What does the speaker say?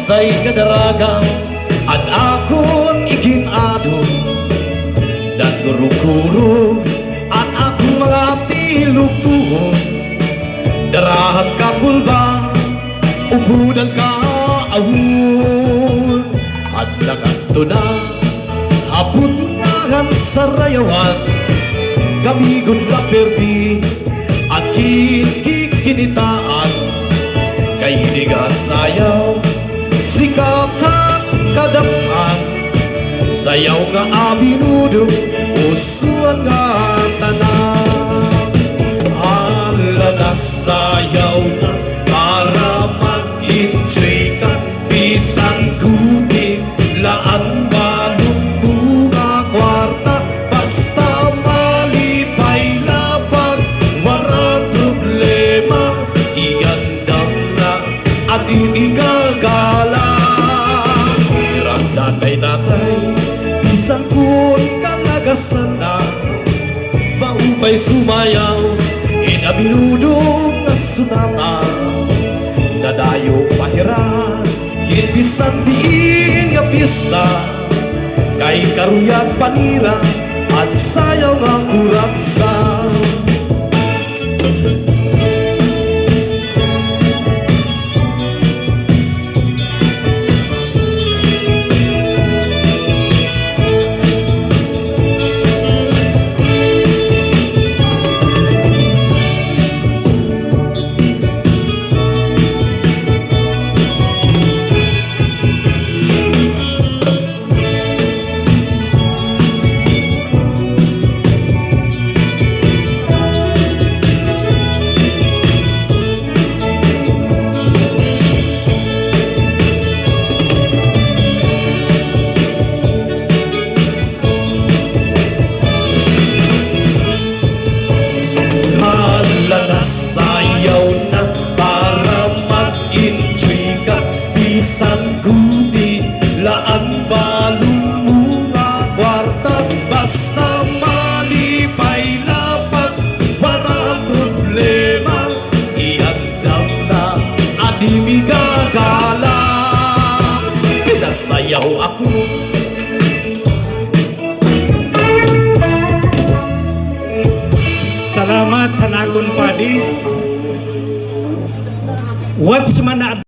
say kadaragang at akon iginado dan gurug-gurug at akong mga tilugtuhon darahat kakulba upudan ka ahun at nakanto na hapot nga sa rayawan kamigon la perdi at kinitaan kay hindi ka sayaw sikatan kadapan sayaw ka abinudo usuan nga tanan hala na sayaw na para mag-enjoy ka bisan gutik laan balong bunga kwarta basta malipay lapag warang problema iandam na at inigagala hirap datay bisan kun kalagasan na maupay sumayaw inabiludong na sunata dadayo pahiran bisan diin nga pista kay karuyag panira at sayaw nga kuraksa sayaw na para mag-enjoy ka bisan gudi laan balong mga kwarta basta malipay lapag para problema iandam na adimigagala pinasayaw ako Salamat Hanagon Padis. What's man